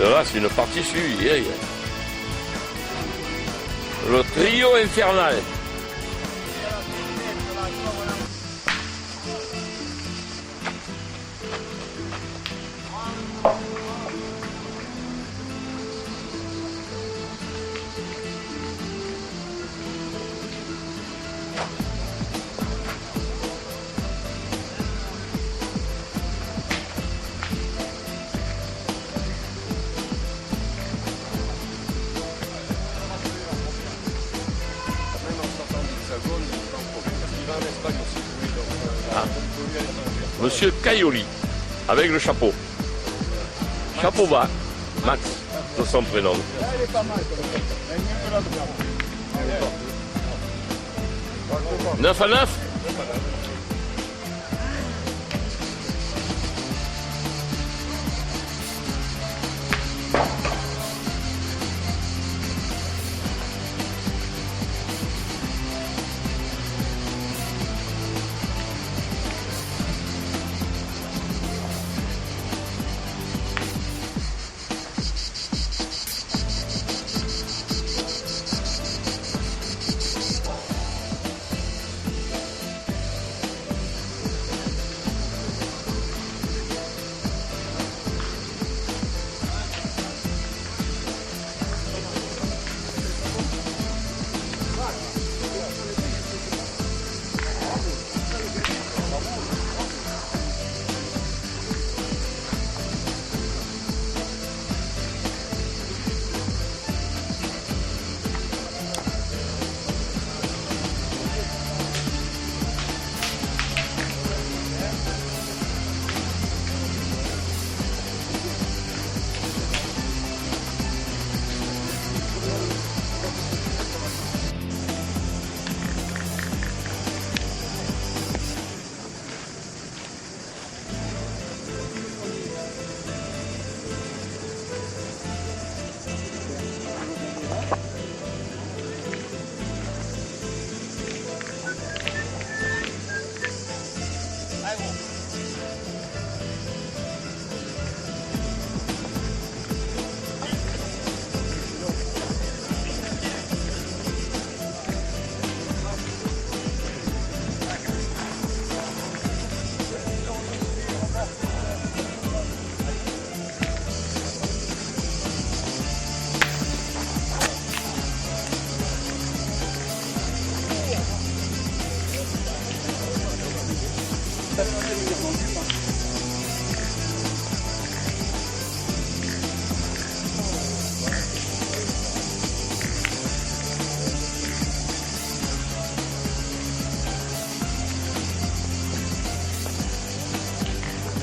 Là, c'est une partie suivie. Le trio infernal. Monsieur Caioli, avec le chapeau. Chapeau bas, Max, de son prénom. 9 à 9.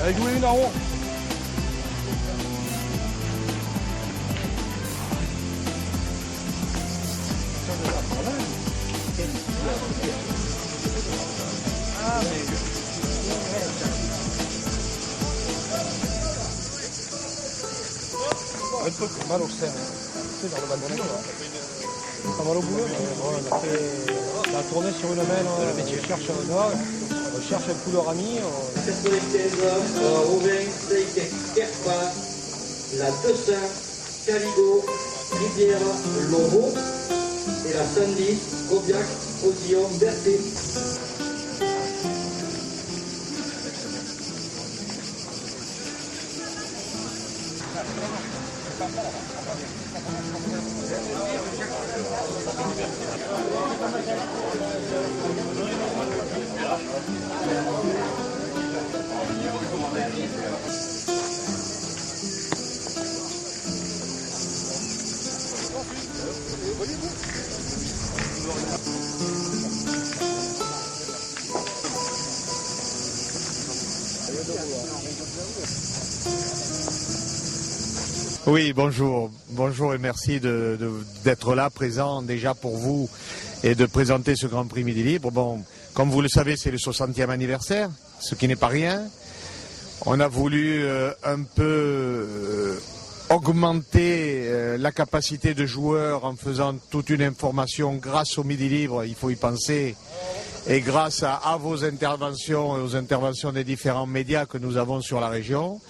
Allez, jouez une en haut. Un peu mal au sein. C'est dans le bandonnette. Pas mal au boulot, mais bon, on a fait la tournée sur une main, on cherche un coup de rami. 95, Rouvain, Seik, Kerpa, la 200, Caligo, Rivière, Lobo, et la 110, Gobiac, Osillon, Berthet. Oui, bonjour. Bonjour et merci d'être là, présent déjà pour vous et de présenter ce Grand Prix Midi Libre. Bon, comme vous le savez, c'est le 60e anniversaire, ce qui n'est pas rien. On a voulu un peu augmenter la capacité de joueurs en faisant toute une information grâce au Midi Libre, il faut y penser, et grâce à vos interventions et aux interventions des différents médias que nous avons sur la région.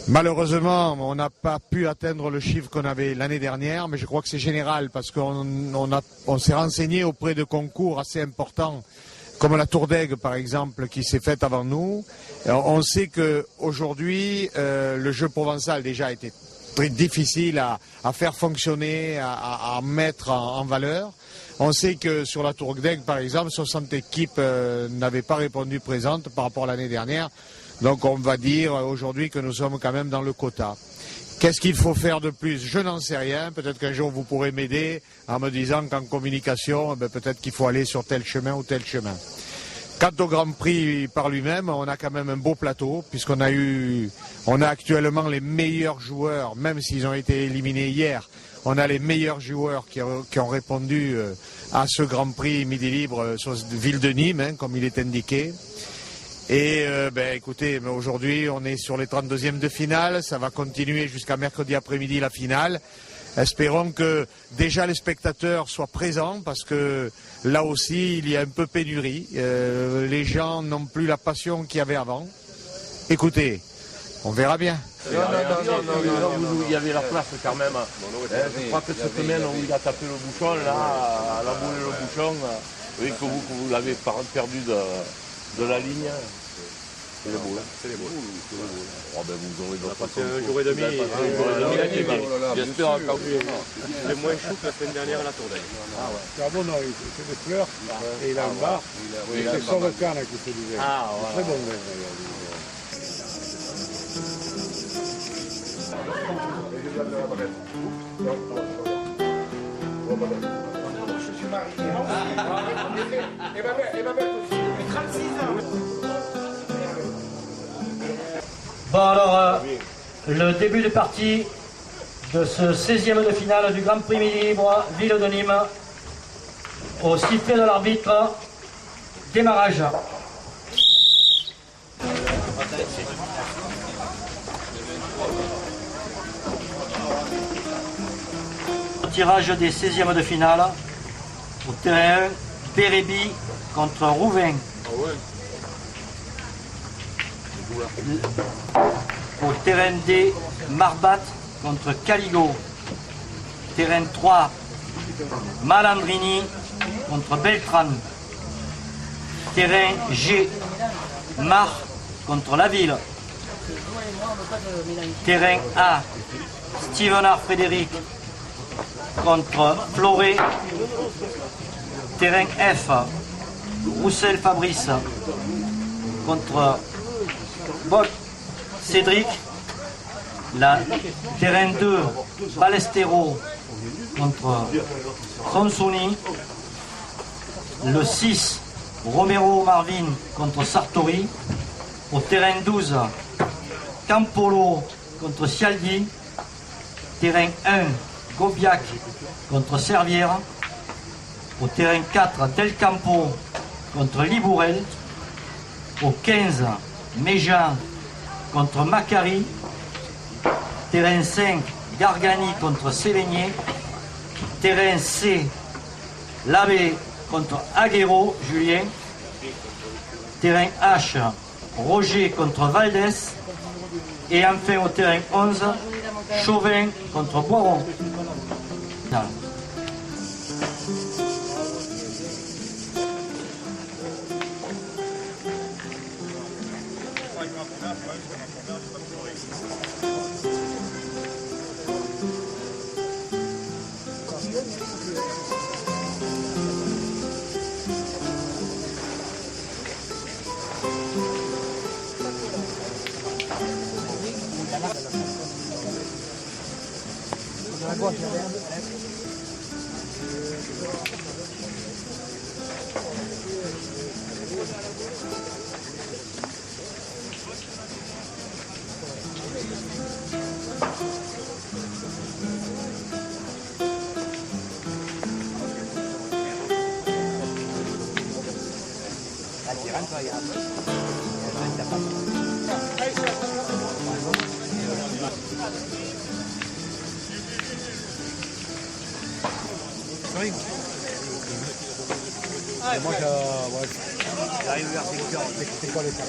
Malheureusement, on n'a pas pu atteindre le chiffre qu'on avait l'année dernière, mais je crois que c'est général parce qu'on s'est renseigné auprès de concours assez importants, comme la Tour d'Aigle par exemple, qui s'est faite avant nous. On sait qu'aujourd'hui, le jeu provençal déjà était très difficile à faire fonctionner, à mettre en valeur. On sait que sur la Tour d'Aigle par exemple, 60 équipes n'avaient pas répondu présentes par rapport à l'année dernière. Donc on va dire aujourd'hui que nous sommes quand même dans le quota. Qu'est-ce qu'il faut faire de plus? Je n'en sais rien. Peut-être qu'un jour vous pourrez m'aider en me disant qu'en communication, peut-être qu'il faut aller sur tel chemin ou tel chemin. Quant au Grand Prix par lui-même, on a quand même un beau plateau puisqu'on a actuellement les meilleurs joueurs, même s'ils ont été éliminés hier. On a les meilleurs joueurs qui ont répondu à ce Grand Prix Midi Libre sur la ville de Nîmes, comme il est indiqué. Et écoutez, aujourd'hui on est sur les 32e de finale, ça va continuer jusqu'à mercredi après-midi la finale. Espérons que déjà les spectateurs soient présents parce que là aussi il y a un peu pénurie. Les gens n'ont plus la passion qu'il y avait avant. Écoutez, on verra bien. Non, il y avait la place quand même. Je crois que cette semaine où il a tapé le bouchon, là, la boule et le bouchon, oui, que vous l'avez perdu de la ligne. C'est les boules. C'est les boules. Oh ben vous aurez d'autres façons. Un jour et demi. J'espère encore plus. C'est moins chaud que la semaine dernière à la Tour d'Aigle. C'est bon, non, il fait des fleurs et il a un bar. C'est son requin qui fait du verre. Ah, voilà. Très bon verre. Je suis marié. Et ma belle aussi. 36 ans. Bon alors, le début de partie de ce 16e de finale du Grand Prix Midi Libre, ville de Nîmes, au sifflet de l'arbitre, démarrage. Tirage des 16e de finale, au terrain Bérébi contre Rouvain. Au terrain D, Marbat contre Caligo. Terrain 3, Malandrini contre Beltran. Terrain G, Mar contre La Ville. Terrain A, Stevenard Frédéric contre Floré. Terrain F, Roussel Fabrice contre Boc Cédric. Terrain 2, Balestero contre Sonsoni. Le 6, Romero Marvin contre Sartori. Au terrain 12, Campolo contre Cialdi. Terrain 1, Gobiac contre Servières. Au terrain 4, Del Campo contre Libourel. Au 15, Méjean contre Macari. Terrain 5, Gargani contre Sévigné. Terrain C, Labbé contre Aguero, Julien. Terrain H, Roger contre Valdès. Et enfin au terrain 11, Chauvin contre Boiron. Moi, j'arrive vers 5 heures, c'est quoi les cartes?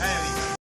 Hey,